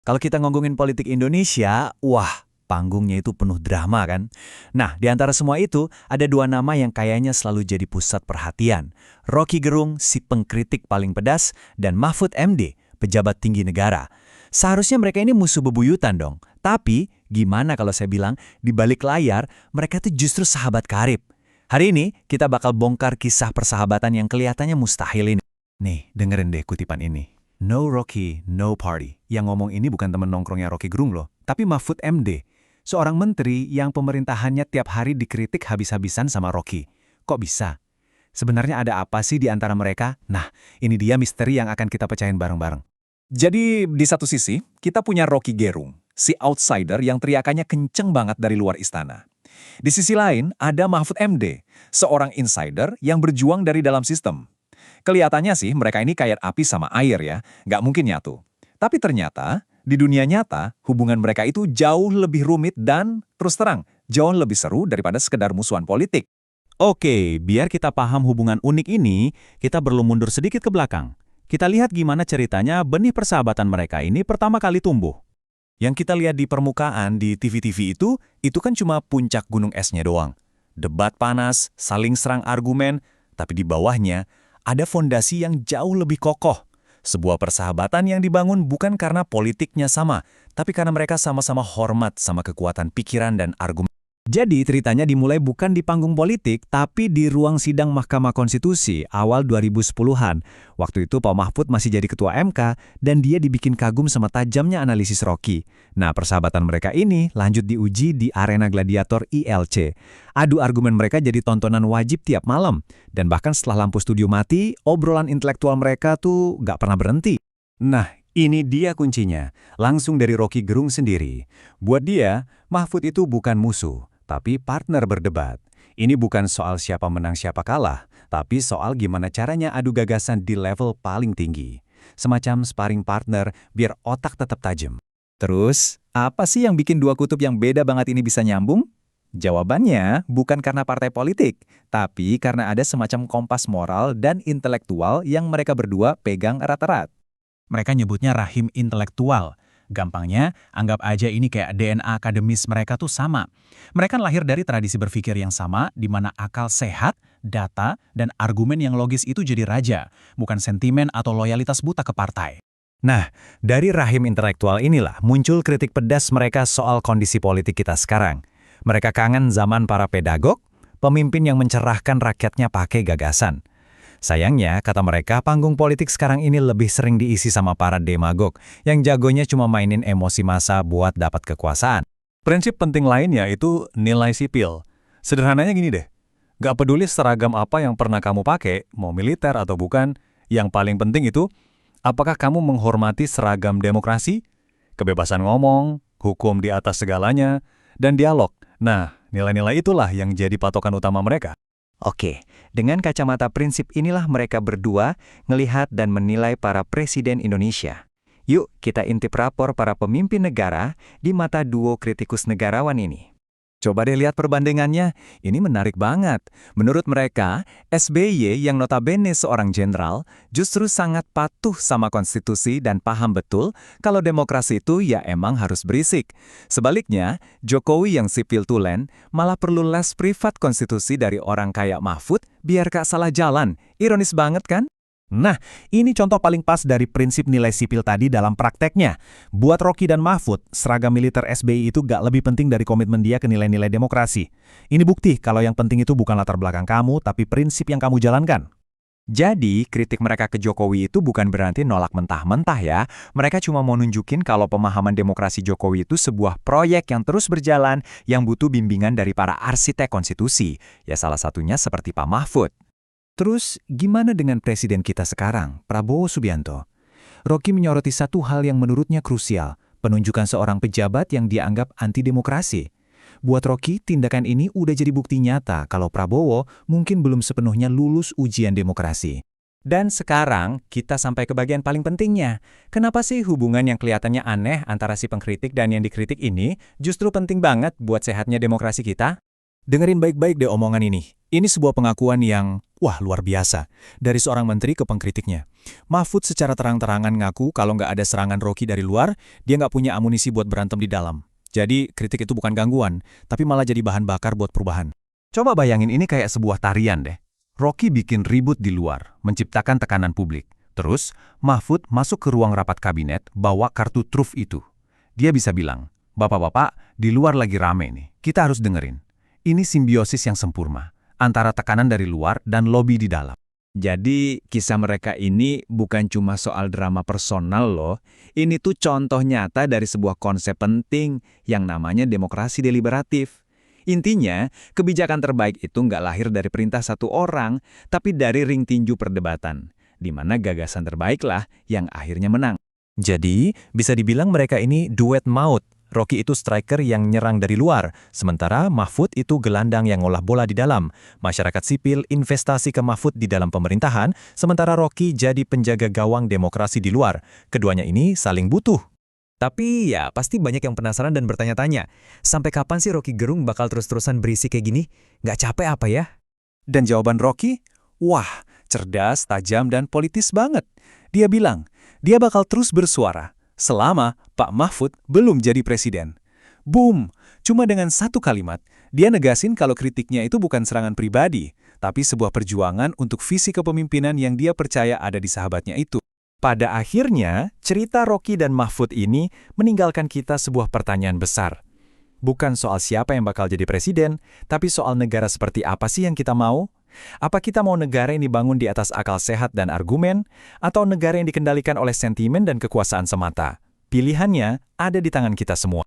Kalau kita ngomongin politik Indonesia, wah, panggungnya itu penuh drama kan? Nah, di antara semua itu, ada dua nama yang kayaknya selalu jadi pusat perhatian. Rocky Gerung, si pengkritik paling pedas, dan Mahfud MD, pejabat tinggi negara. Seharusnya mereka ini musuh bebuyutan dong. Tapi, gimana kalau saya bilang, di balik layar, mereka tuh justru sahabat karib. Hari ini, kita bakal bongkar kisah persahabatan yang kelihatannya mustahil ini. Nih, dengerin deh kutipan ini. No Rocky, no party. Yang ngomong ini bukan temen nongkrongnya Rocky Gerung loh, tapi Mahfud MD. Seorang menteri yang pemerintahannya tiap hari dikritik habis-habisan sama Rocky. Kok bisa? Sebenarnya ada apa sih di antara mereka? Nah, ini dia misteri yang akan kita pecahin bareng-bareng. Jadi, di satu sisi, kita punya Rocky Gerung, si outsider yang teriakannya kenceng banget dari luar istana. Di sisi lain, ada Mahfud MD, seorang insider yang berjuang dari dalam sistem. Kelihatannya sih mereka ini kayak api sama air ya, nggak mungkin nyatu. Tapi ternyata, di dunia nyata, hubungan mereka itu jauh lebih rumit dan, terus terang, jauh lebih seru daripada sekedar musuhan politik. Oke, biar kita paham hubungan unik ini, kita perlu mundur sedikit ke belakang. Kita lihat gimana ceritanya benih persahabatan mereka ini pertama kali tumbuh. Yang kita lihat di permukaan di TV-TV itu kan cuma puncak gunung esnya doang. Debat panas, saling serang argumen, tapi di bawahnya, ada fondasi yang jauh lebih kokoh. Sebuah persahabatan yang dibangun bukan karena politiknya sama, tapi karena mereka sama-sama hormat sama kekuatan pikiran dan argumen. Jadi ceritanya dimulai bukan di panggung politik, tapi di ruang sidang Mahkamah Konstitusi awal 2010-an. Waktu itu Pak Mahfud masih jadi ketua MK, dan dia dibikin kagum sama tajamnya analisis Rocky. Nah, persahabatan mereka ini lanjut diuji di arena gladiator ILC. Adu argumen mereka jadi tontonan wajib tiap malam. Dan bahkan setelah lampu studio mati, obrolan intelektual mereka tuh nggak pernah berhenti. Nah, ini dia kuncinya, langsung dari Rocky Gerung sendiri. Buat dia, Mahfud itu bukan musuh, tapi partner berdebat. Ini bukan soal siapa menang siapa kalah, tapi soal gimana caranya adu gagasan di level paling tinggi. Semacam sparring partner biar otak tetap tajam. Terus, apa sih yang bikin dua kutub yang beda banget ini bisa nyambung? Jawabannya bukan karena partai politik, tapi karena ada semacam kompas moral dan intelektual yang mereka berdua pegang erat-erat. Mereka nyebutnya rahim intelektual. Gampangnya, anggap aja ini kayak DNA akademis mereka tuh sama. Mereka lahir dari tradisi berpikir yang sama, di mana akal sehat, data, dan argumen yang logis itu jadi raja, bukan sentimen atau loyalitas buta ke partai. Nah, dari rahim intelektual inilah muncul kritik pedas mereka soal kondisi politik kita sekarang. Mereka kangen zaman para pedagog, pemimpin yang mencerahkan rakyatnya pakai gagasan. Sayangnya, kata mereka, panggung politik sekarang ini lebih sering diisi sama para demagog yang jagonya cuma mainin emosi massa buat dapat kekuasaan. Prinsip penting lainnya itu nilai sipil. Sederhananya gini deh, gak peduli seragam apa yang pernah kamu pakai, mau militer atau bukan, yang paling penting itu, apakah kamu menghormati seragam demokrasi, kebebasan ngomong, hukum di atas segalanya, dan dialog. Nah, nilai-nilai itulah yang jadi patokan utama mereka. Oke, dengan kacamata prinsip inilah mereka berdua ngelihat dan menilai para presiden Indonesia. Yuk, kita intip rapor para pemimpin negara di mata duo kritikus negarawan ini. Coba deh lihat perbandingannya, ini menarik banget. Menurut mereka, SBY yang notabene seorang jenderal justru sangat patuh sama konstitusi dan paham betul kalau demokrasi itu ya emang harus berisik. Sebaliknya, Jokowi yang sipil tulen malah perlu les privat konstitusi dari orang kayak Mahfud biar gak salah jalan. Ironis banget kan? Nah, ini contoh paling pas dari prinsip nilai sipil tadi dalam prakteknya. Buat Rocky dan Mahfud, seragam militer SBY itu gak lebih penting dari komitmen dia ke nilai-nilai demokrasi. Ini bukti kalau yang penting itu bukan latar belakang kamu, tapi prinsip yang kamu jalankan. Jadi, kritik mereka ke Jokowi itu bukan berarti nolak mentah-mentah ya. Mereka cuma mau nunjukin kalau pemahaman demokrasi Jokowi itu sebuah proyek yang terus berjalan, yang butuh bimbingan dari para arsitek konstitusi. Ya salah satunya seperti Pak Mahfud. Terus, gimana dengan presiden kita sekarang, Prabowo Subianto? Rocky menyoroti satu hal yang menurutnya krusial, penunjukan seorang pejabat yang dianggap anti-demokrasi. Buat Rocky, tindakan ini udah jadi bukti nyata kalau Prabowo mungkin belum sepenuhnya lulus ujian demokrasi. Dan sekarang, kita sampai ke bagian paling pentingnya. Kenapa sih hubungan yang kelihatannya aneh antara si pengkritik dan yang dikritik ini justru penting banget buat sehatnya demokrasi kita? Dengerin baik-baik deh omongan ini. Ini sebuah pengakuan yang, wah, luar biasa. Dari seorang menteri ke pengkritiknya. Mahfud secara terang-terangan ngaku kalau nggak ada serangan Rocky dari luar, dia nggak punya amunisi buat berantem di dalam. Jadi, kritik itu bukan gangguan, tapi malah jadi bahan bakar buat perubahan. Coba bayangin ini kayak sebuah tarian deh. Rocky bikin ribut di luar, menciptakan tekanan publik. Terus, Mahfud masuk ke ruang rapat kabinet bawa kartu truf itu. Dia bisa bilang, "Bapak-bapak, di luar lagi rame nih. Kita harus dengerin." Ini simbiosis yang sempurna, antara tekanan dari luar dan lobi di dalam. Jadi, kisah mereka ini bukan cuma soal drama personal loh. Ini tuh contoh nyata dari sebuah konsep penting yang namanya demokrasi deliberatif. Intinya, kebijakan terbaik itu nggak lahir dari perintah satu orang, tapi dari ring tinju perdebatan, di mana gagasan terbaiklah yang akhirnya menang. Jadi, bisa dibilang mereka ini duet maut. Rocky itu striker yang nyerang dari luar, sementara Mahfud itu gelandang yang ngolah bola di dalam. Masyarakat sipil investasi ke Mahfud di dalam pemerintahan, sementara Rocky jadi penjaga gawang demokrasi di luar. Keduanya ini saling butuh. Tapi ya, pasti banyak yang penasaran dan bertanya-tanya, sampai kapan sih Rocky Gerung bakal terus-terusan berisi kayak gini? Nggak capek apa ya? Dan jawaban Rocky, wah, cerdas, tajam, dan politis banget. Dia bilang, dia bakal terus bersuara selama Pak Mahfud belum jadi presiden. Boom! Cuma dengan satu kalimat, dia negasin kalau kritiknya itu bukan serangan pribadi, tapi sebuah perjuangan untuk visi kepemimpinan yang dia percaya ada di sahabatnya itu. Pada akhirnya, cerita Rocky dan Mahfud ini meninggalkan kita sebuah pertanyaan besar. Bukan soal siapa yang bakal jadi presiden, tapi soal negara seperti apa sih yang kita mau? Apa kita mau negara yang dibangun di atas akal sehat dan argumen, atau negara yang dikendalikan oleh sentimen dan kekuasaan semata? Pilihannya ada di tangan kita semua.